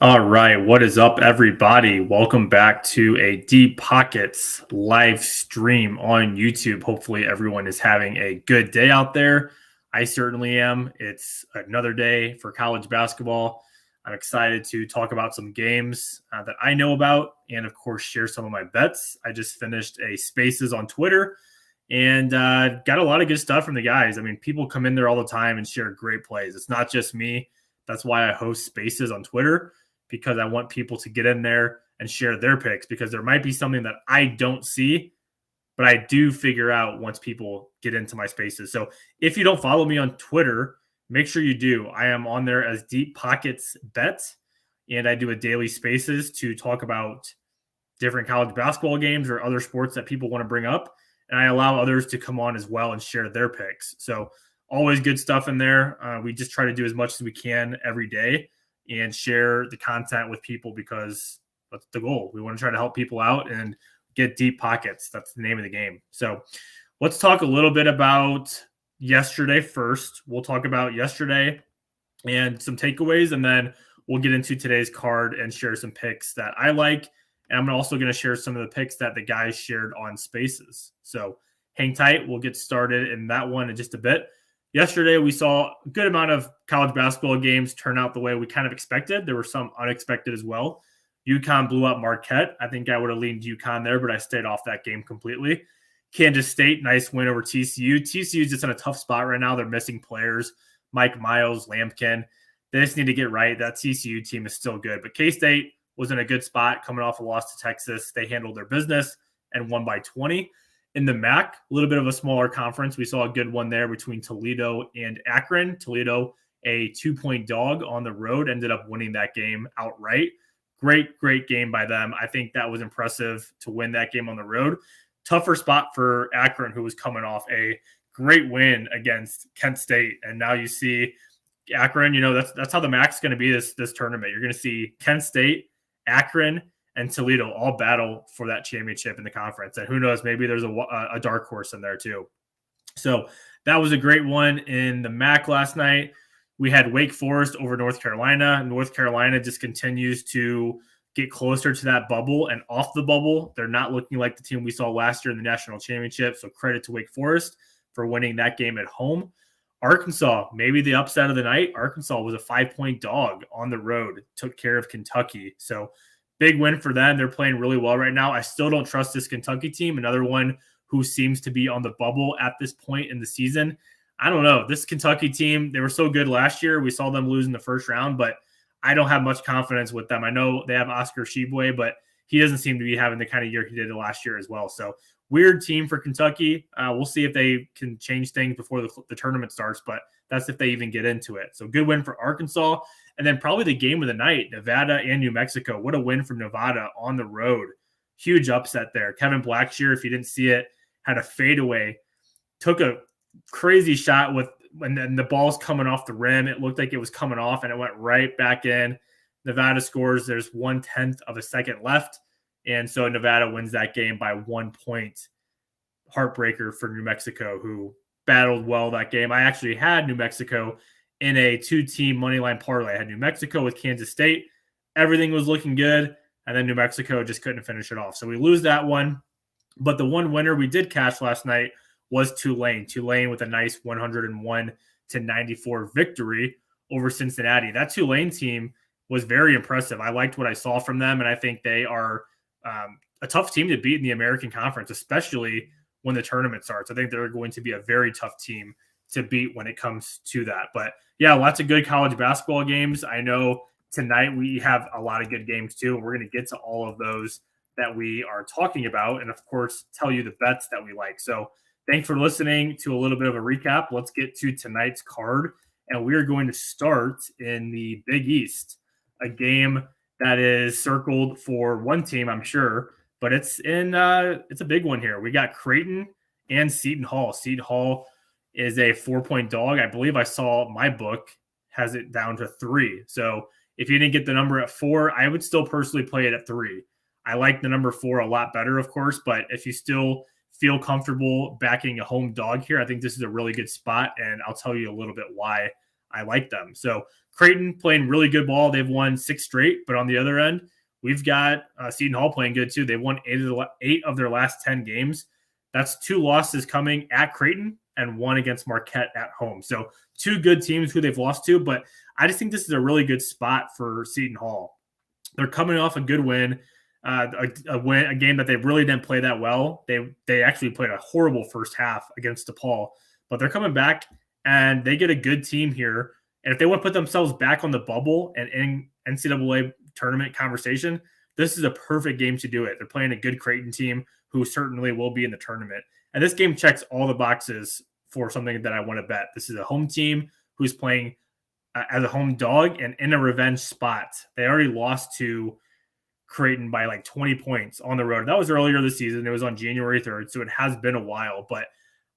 All right, what is up, everybody? Welcome back to a Deep Pockets live stream on YouTube. Hopefully, everyone is having a good day out there. I certainly am. It's another day for college basketball. I'm excited to talk about some games that I know about and, of course, share some of my bets. I just finished a Spaces on Twitter and got a lot of good stuff from the guys. I mean, people come in there all the time and share great plays. It's not just me. That's why I host Spaces on Twitter, because I want people to get in there and share their picks, because there might be something that I don't see, but I do figure out once people get into my spaces. So if you don't follow me on Twitter, make sure you do. I am on there as Deep Pockets Bet, and I do a daily spaces to talk about different college basketball games or other sports that people want to bring up. And I allow others to come on as well and share their picks. So always good stuff in there. We just try to do as much as we can every day and share the content with people, because that's the goal. We want to try to help people out and get deep pockets. That's the name of the game. So let's talk a little bit about yesterday first. We'll talk about yesterday and some takeaways, and then we'll get into today's card and share some picks that I like. And I'm also going to share some of the picks that the guys shared on Spaces. So hang tight. We'll get started in that one in just a bit. Yesterday, we saw a good amount of college basketball games turn out the way we kind of expected. There were some unexpected as well. UConn blew up Marquette. I think I would have leaned UConn there, but I stayed off that game completely. Kansas State, nice win over TCU. TCU is just in a tough spot right now. They're missing players. Mike Miles, Lampkin. They just need to get right. That TCU team is still good. But K-State was in a good spot coming off a loss to Texas. They handled their business and won by 20. In the MAC, a little bit of a smaller conference, we saw a good one there between Toledo and Akron. Toledo, a 2-point dog on the road, ended up winning that game outright. Great game by them. I think that was impressive to win that game on the road. Tougher spot for Akron, who was coming off a great win against Kent State. And now you see Akron, that's how the MAC's going to be this tournament. You're going to see Kent State, Akron, and Toledo all battle for that championship in the conference. And who knows, maybe there's a dark horse in there too. So that was a great one in the MAC last night. We had Wake Forest over North Carolina. North Carolina just continues to get closer to that bubble and off the bubble. They're not looking like the team we saw last year in the national championship. So credit to Wake Forest for winning that game at home. Arkansas, maybe the upset of the night. Arkansas was a 5-point dog on the road, took care of Kentucky. So big win for them. They're playing really well right now. I still don't trust this Kentucky team, another one who seems to be on the bubble at this point in the season. I don't know. This Kentucky team, they were so good last year. We saw them lose in the first round, but I don't have much confidence with them. I know they have Oscar Tshiebwe, but he doesn't seem to be having the kind of year he did last year as well. So weird team for Kentucky. We'll see if they can change things before the tournament starts, but that's if they even get into it. So good win for Arkansas. And then probably the game of the night, Nevada and New Mexico. What a win from Nevada on the road. Huge upset there. Kevin Blackshear, if you didn't see it, had a fadeaway, took a crazy shot when the ball's coming off the rim. It looked like it was coming off, and it went right back in. Nevada scores. There's 1/10 of a second left. And so Nevada wins that game by 1 point. Heartbreaker for New Mexico, who battled well that game. I actually had New Mexico in a 2-team moneyline parlay. I had New Mexico with Kansas State. Everything was looking good, and then New Mexico just couldn't finish it off. So we lose that one. But the one winner we did cash last night was Tulane. Tulane with a nice 101-94 victory over Cincinnati. That Tulane team was very impressive. I liked what I saw from them, and I think they are a tough team to beat in the American Conference, especially when the tournament starts. I think they're going to be a very tough team to beat when it comes to that. But yeah, lots of good college basketball games. I know tonight we have a lot of good games too, and we're going to get to all of those that we are talking about, and of course tell you the bets that we like. So thanks for listening to a little bit of a recap. Let's get to tonight's card, and we are going to start in the Big East, a game that is circled for one team, I'm sure, but it's a big one here. We got Creighton and Seton Hall. Seton Hall is a 4-point dog. I believe I saw my book has it down to 3. So if you didn't get the number at 4, I would still personally play it at 3. I like the number 4 a lot better, of course, but if you still feel comfortable backing a home dog here, I think this is a really good spot, and I'll tell you a little bit why I like them. So Creighton playing really good ball. They've won 6 straight, but on the other end, we've got Seton Hall playing good too. They've won 8 of their last 10 games. That's 2 losses coming at Creighton and 1 against Marquette at home. So 2 good teams who they've lost to, but I just think this is a really good spot for Seton Hall. They're coming off a good win, a game that they really didn't play that well. They actually played a horrible first half against DePaul, but they're coming back and they get a good team here. And if they want to put themselves back on the bubble and in NCAA tournament conversation, this is a perfect game to do it. They're playing a good Creighton team who certainly will be in the tournament. And this game checks all the boxes for something that I want to bet. This is a home team who's playing as a home dog and in a revenge spot. They already lost to Creighton by like 20 points on the road. That was earlier this season. It was on January 3rd, so it has been a while. But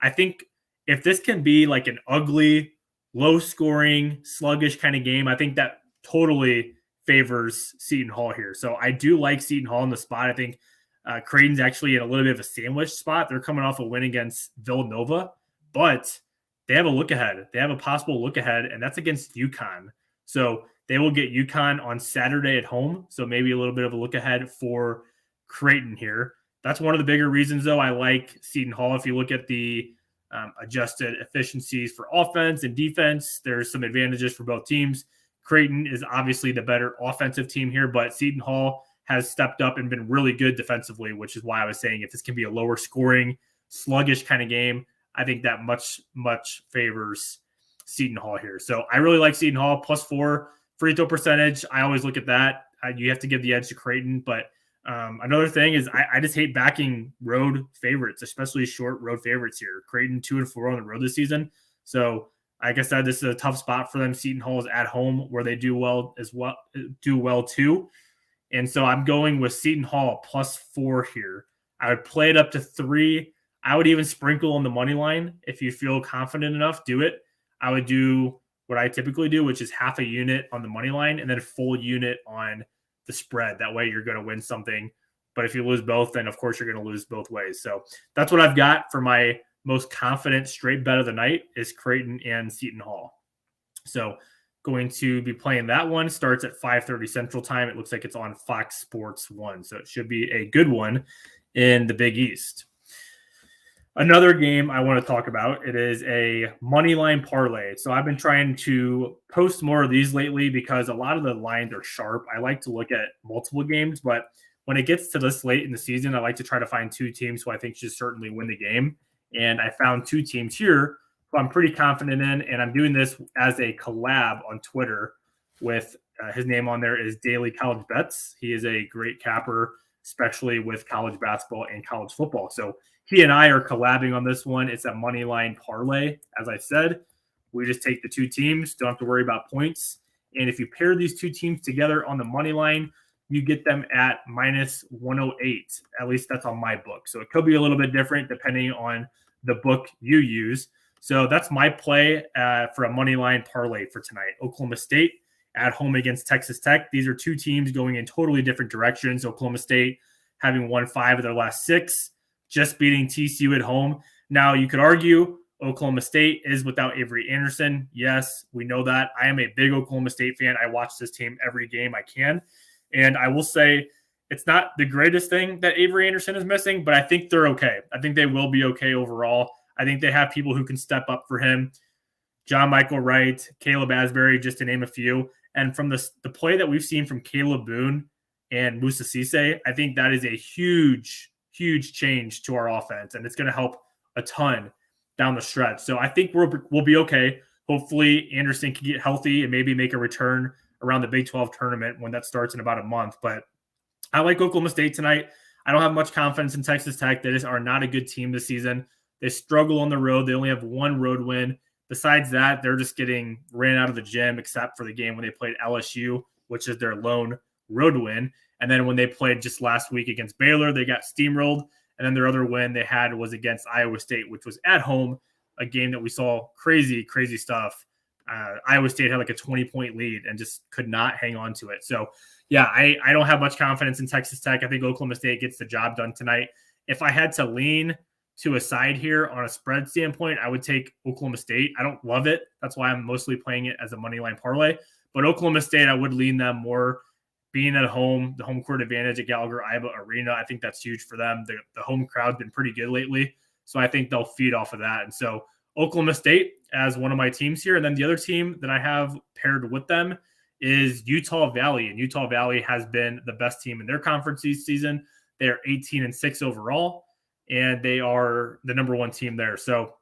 I think if this can be like an ugly, low-scoring, sluggish kind of game, I think that totally favors Seton Hall here. So I do like Seton Hall in the spot. I think Creighton's actually in a little bit of a sandwich spot. They're coming off a win against Villanova, but they have a look ahead. They have a possible look ahead, and that's against UConn. So they will get UConn on Saturday at home. So maybe a little bit of a look ahead for Creighton here. That's one of the bigger reasons, though, I like Seton Hall. If you look at the adjusted efficiencies for offense and defense, there's some advantages for both teams. Creighton is obviously the better offensive team here, but Seton Hall has stepped up and been really good defensively, which is why I was saying if this can be a lower scoring, sluggish kind of game, I think that much favors Seton Hall here. So I really like Seton Hall +4 free throw percentage. I always look at that. You have to give the edge to Creighton, but another thing is I just hate backing road favorites, especially short road favorites here. Creighton 2-4 on the road this season. So like I said, this is a tough spot for them. Seton Hall is at home where they do well too. And so I'm going with Seton Hall +4 here. I would play it up to 3. I would even sprinkle on the money line. If you feel confident enough, do it. I would do what I typically do, which is half a unit on the money line and then a full unit on the spread. That way you're going to win something. But if you lose both, then of course you're going to lose both ways. So that's what I've got for my most confident straight bet of the night is Creighton and Seton Hall. So going to be playing that one. Starts at 5:30 Central Time. It looks like it's on Fox Sports 1. So it should be a good one in the Big East. Another game I want to talk about, it is a money line parlay. So I've been trying to post more of these lately because a lot of the lines are sharp. I like to look at multiple games, but when it gets to this late in the season, I like to try to find 2 teams who I think should certainly win the game. And I found 2 teams here who I'm pretty confident in, and I'm doing this as a collab on Twitter with his name on there is Daily College Bets. He is a great capper, especially with college basketball and college football. So he and I are collabing on this one. It's a money line parlay. As I said, we just take the 2 teams, don't have to worry about points. And if you pair these 2 teams together on the money line, you get them at -108. At least that's on my book. So it could be a little bit different depending on the book you use. So that's my play for a money line parlay for tonight. Oklahoma State at home against Texas Tech. These are 2 teams going in totally different directions. Oklahoma State having won 5 of their last 6. Just beating TCU at home. Now, you could argue Oklahoma State is without Avery Anderson. Yes, we know that. I am a big Oklahoma State fan. I watch this team every game I can. And I will say it's not the greatest thing that Avery Anderson is missing, but I think they're okay. I think they will be okay overall. I think they have people who can step up for him. John Michael Wright, Caleb Asbury, just to name a few. And from the play that we've seen from Caleb Boone and Musa Cisse, I think that is a huge change to our offense, and it's going to help a ton down the stretch. So I think we'll be okay. Hopefully Anderson can get healthy and maybe make a return around the Big 12 tournament when that starts in about a month. But I like Oklahoma State tonight. I don't have much confidence in Texas Tech. They just are not a good team this season. They struggle on the road. They only have 1 road win. Besides that, they're just getting ran out of the gym except for the game when they played LSU, which is their lone road win. And then when they played just last week against Baylor, they got steamrolled. And then their other win they had was against Iowa State, which was at home, a game that we saw crazy stuff. Iowa State had like a 20-point lead and just could not hang on to it. So, yeah, I don't have much confidence in Texas Tech. I think Oklahoma State gets the job done tonight. If I had to lean to a side here on a spread standpoint, I would take Oklahoma State. I don't love it. That's why I'm mostly playing it as a money line parlay. But Oklahoma State, I would lean them more. Being at home, the home court advantage at Gallagher-Iba Arena, I think that's huge for them. The home crowd's been pretty good lately, so I think they'll feed off of that. And so Oklahoma State as one of my teams here. And then the other team that I have paired with them is Utah Valley. And Utah Valley has been the best team in their conference this season. They're 18-6 overall, and they are the number one team there. So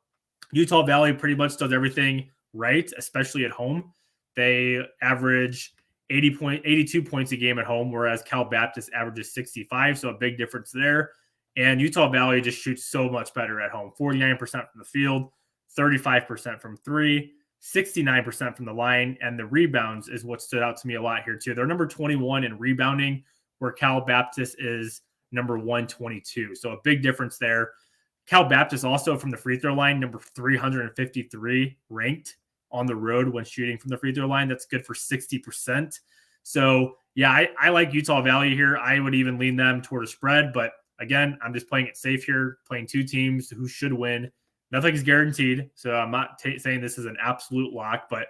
Utah Valley pretty much does everything right, especially at home. They average 82 points a game at home, whereas Cal Baptist averages 65. So a big difference there. And Utah Valley just shoots so much better at home. 49% from the field, 35% from three, 69% from the line. And the rebounds is what stood out to me a lot here too. They're number 21 in rebounding, where Cal Baptist is number 122. So a big difference there. Cal Baptist also from the free throw line, number 353 ranked on the road when shooting from the free throw line. That's good for 60%. So yeah, I like Utah Valley here. I would even lean them toward a spread, but again, I'm just playing it safe here, playing two teams who should win. Nothing's guaranteed, so I'm not saying this is an absolute lock, but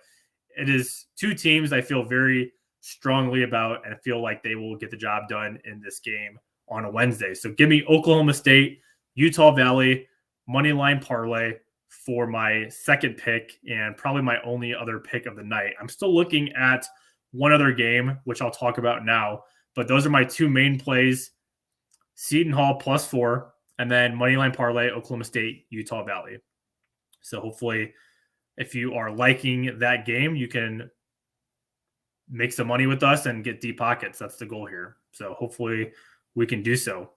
it is two teams I feel very strongly about and I feel like they will get the job done in this game on a Wednesday. So give me Oklahoma State, Utah Valley, money line parlay for my second pick and probably my only other pick of the night. I'm still looking at one other game, which I'll talk about now, but those are my two main plays: Seton Hall +4, and then moneyline parlay, Oklahoma State, Utah Valley. So hopefully, if you are liking that game, you can make some money with us and get deep pockets. That's the goal here. So hopefully we can do so.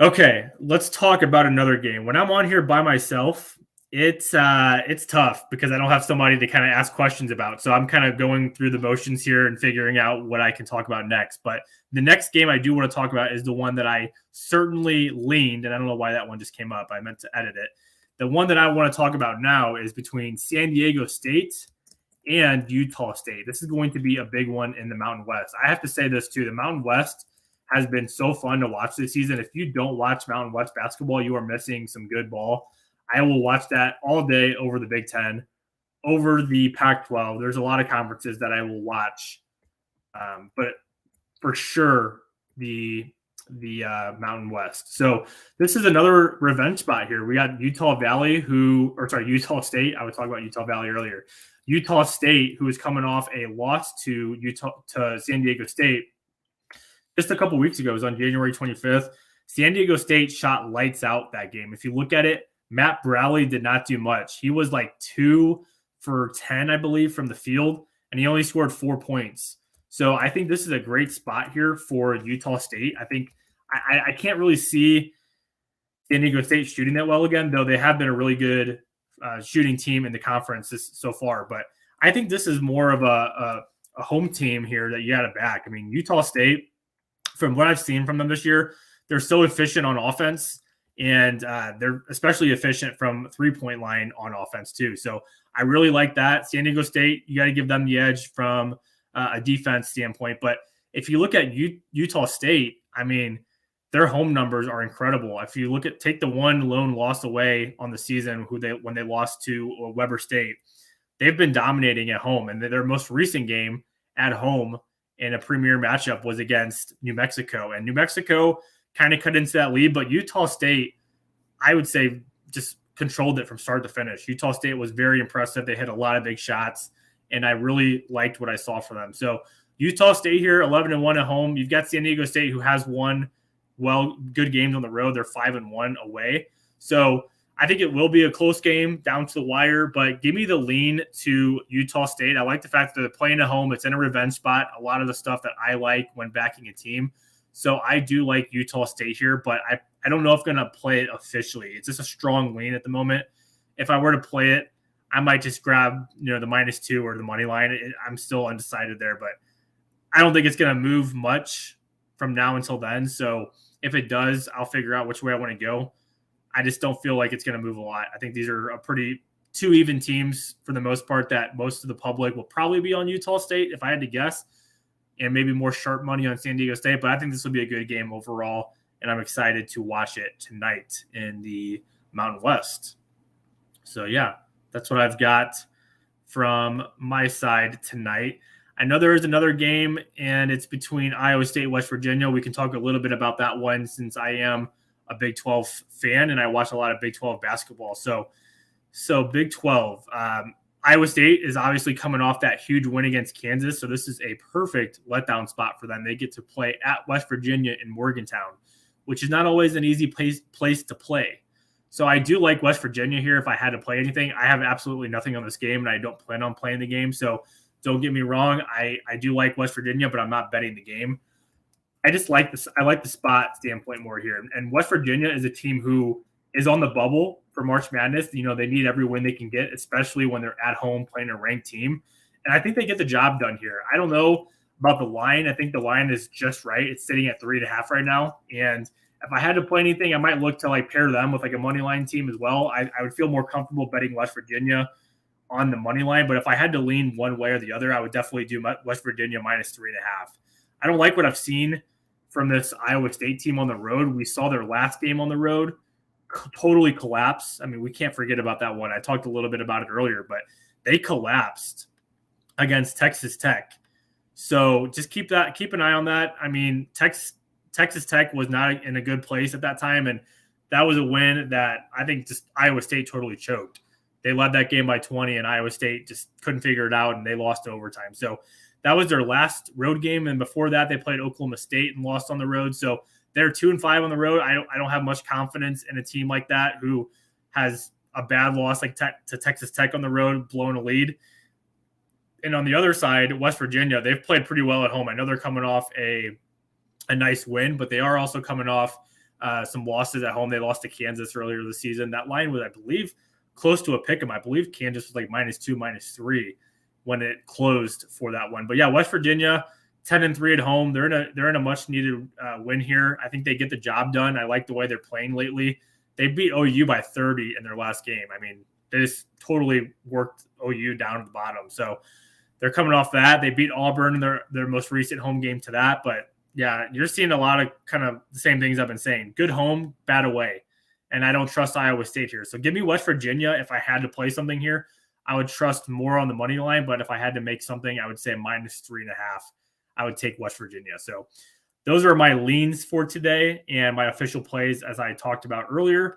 Okay, let's talk about another game. When I'm on here by myself, it's tough because I don't have somebody to kind of ask questions about. So I'm kind of going through the motions here and figuring out what I can talk about next. But the next game I do want to talk about is the one that I certainly leaned, and I don't know why that one just came up. I meant to edit it. The one that I want to talk about now is between San Diego State and Utah State. This is going to be a big one in the Mountain West. I have to say this too. The Mountain West has been so fun to watch this season. If you don't watch Mountain West basketball, you are missing some good ball. I will watch that all day over the Big Ten, over the Pac-12. There's a lot of conferences that I will watch, but for sure the Mountain West. So this is another revenge spot here. We got Utah State. I was talking about Utah Valley earlier. Utah State, who is coming off a loss to San Diego State just a couple weeks ago. It was on January 25th. San Diego State shot lights out that game. If you look at it, Matt Bradley did not do much. He was like 2 for 10, I believe, from the field, and he only scored 4 points. So I think this is a great spot here for Utah State. I think I can't really see San Diego State shooting that well again, though they have been a really good shooting team in the conference so far. But I think this is more of a home team here that you got to back. I mean, Utah State, from what I've seen from them this year, they're so efficient on offense, and they're especially efficient from three-point line on offense too. So I really like that. San Diego State, you got to give them the edge from a defense standpoint. But if you look at Utah State, I mean, their home numbers are incredible. If you take the one lone loss away on the season when they lost to Weber State, they've been dominating at home. And their most recent game at home in a premier matchup was against New Mexico. And New Mexico kind of cut into that lead, but Utah State, I would say, just controlled it from start to finish. Utah State was very impressive. They hit a lot of big shots, and I really liked what I saw from them. So Utah State here, 11-1 at home. You've got San Diego State, who has won good games on the road. They're 5-1 away. So I think it will be a close game down to the wire, but give me the lean to Utah State. I like the fact that they're playing at home. It's in a revenge spot. A lot of the stuff that I like when backing a team. So I do like Utah State here, but I don't know if I'm going to play it officially. It's just a strong lean at the moment. If I were to play it, I might just grab the -2 or the money line. I'm still undecided there, but I don't think it's going to move much from now until then. So if it does, I'll figure out which way I want to go. I just don't feel like it's going to move a lot. I think these are two even teams for the most part, that most of the public will probably be on Utah State, if I had to guess, and maybe more sharp money on San Diego State. But I think this will be a good game overall, and I'm excited to watch it tonight in the Mountain West. So, yeah, that's what I've got from my side tonight. I know there is another game, and it's between Iowa State and West Virginia. We can talk a little bit about that one since I am a Big 12 fan and I watch a lot of Big 12 basketball. So Big 12. Iowa State is obviously coming off that huge win against Kansas, so this is a perfect letdown spot for them. They get to play at West Virginia in Morgantown, which is not always an easy place to play. So I do like West Virginia here if I had to play anything. I have absolutely nothing on this game, and I don't plan on playing the game. So don't get me wrong. I do like West Virginia, but I'm not betting the game. I just like this. I like the spot standpoint more here. And West Virginia is a team who is on the bubble for March Madness. You know, they need every win they can get, especially when they're at home playing a ranked team. And I think they get the job done here. I don't know about the line. I think the line is just right. It's sitting at 3.5 right now. And if I had to play anything, I might look to like pair them with like a money line team as well. I would feel more comfortable betting West Virginia on the money line. But if I had to lean one way or the other, I would definitely do West Virginia minus 3.5. I don't like what I've seen from this Iowa State team on the road. We saw their last game on the road totally collapse. I mean, we can't forget about that one. I talked a little bit about it earlier, but they collapsed against Texas Tech. So just keep an eye on that. I mean, Texas Tech was not in a good place at that time, and that was a win that I think just Iowa State totally choked. They led that game by 20, and Iowa State just couldn't figure it out, and they lost to overtime. So that was their last road game, and before that, they played Oklahoma State and lost on the road. So they're 2-5 on the road. I don't have much confidence in a team like that who has a bad loss like to Texas Tech on the road, blowing a lead. And on the other side, West Virginia, they've played pretty well at home. I know they're coming off a nice win, but they are also coming off some losses at home. They lost to Kansas earlier this season. That line was, I believe, close to a pick 'em. I believe Kansas was like -2, -3 when it closed for that one. But yeah, West Virginia, 10-3 at home. They're in a much needed win here. I think they get the job done. I like the way they're playing lately. They beat OU by 30 in their last game. I mean, they just totally worked OU down to the bottom. So they're coming off that. They beat Auburn in their most recent home game to that. But yeah, you're seeing a lot of kind of the same things I've been saying. Good home, bad away. And I don't trust Iowa State here. So give me West Virginia. If I had to play something here, I would trust more on the money line. But if I had to make something, I would say -3.5. I would take West Virginia. So those are my leans for today and my official plays, as I talked about earlier.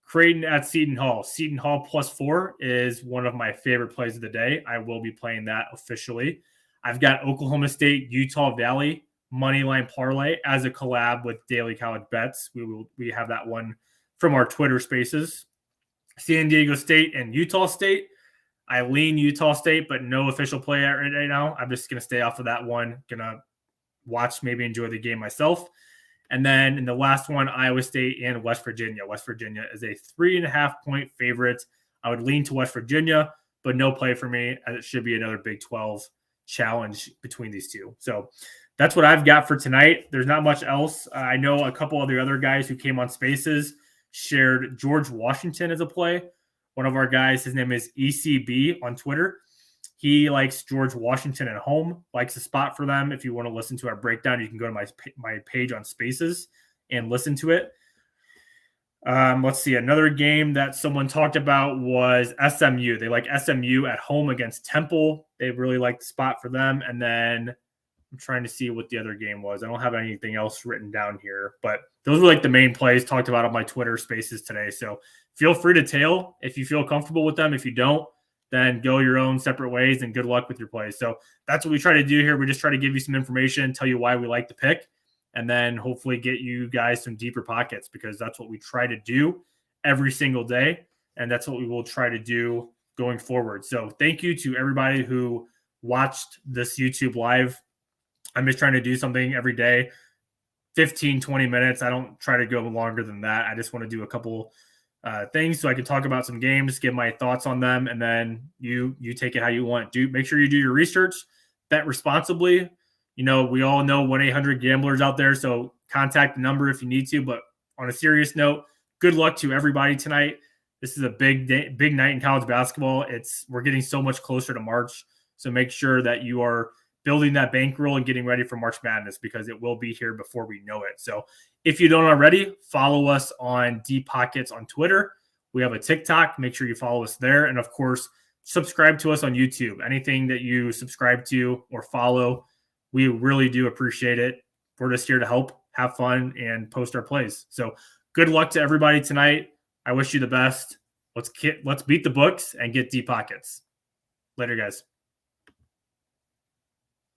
Creighton at Seton Hall. Seton Hall +4 is one of my favorite plays of the day. I will be playing that officially. I've got Oklahoma State, Utah Valley moneyline parlay as a collab with Daily College Bets. We have that one from our Twitter Spaces. San Diego State and Utah State. I lean Utah State, but no official play right now. I'm just going to stay off of that one. Going to watch, maybe enjoy the game myself. And then in the last one, Iowa State and West Virginia. West Virginia is a 3.5-point favorite. I would lean to West Virginia, but no play for me, as it should be another Big 12 challenge between these two. So that's what I've got for tonight. There's not much else. I know a couple of the other guys who came on Spaces shared George Washington as a play. One of our guys, his name is ECB on Twitter. He likes George Washington at home, likes a spot for them. If you want to listen to our breakdown, you can go to my page on Spaces and listen to it. Let's see. Another game that someone talked about was SMU. They like SMU at home against Temple. They really like the spot for them. And then I'm trying to see what the other game was. I don't have anything else written down here, but those were like the main plays talked about on my Twitter Spaces today. So feel free to tail if you feel comfortable with them. If you don't, then go your own separate ways and good luck with your plays. So that's what we try to do here. We just try to give you some information, tell you why we like the pick, and then hopefully get you guys some deeper pockets, because that's what we try to do every single day. And that's what we will try to do going forward. So thank you to everybody who watched this YouTube live. I'm just trying to do something every day, 15, 20 minutes. I don't try to go longer than that. I just want to do a couple things so I can talk about some games, give my thoughts on them, and then you take it how you want. Make sure you do your research, bet responsibly. You know, we all know 1-800 gamblers out there, so contact the number if you need to. But on a serious note, good luck to everybody tonight. This is a big day, big night in college basketball. We're getting so much closer to March, so make sure that you are building that bankroll and getting ready for March Madness, because it will be here before we know it. So if you don't already, follow us on Deep Pockets on Twitter. We have a TikTok. Make sure you follow us there. And of course, subscribe to us on YouTube. Anything that you subscribe to or follow, we really do appreciate it. We're just here to help, have fun, and post our plays. So good luck to everybody tonight. I wish you the best. Let's beat the books and get deep pockets. Later, guys.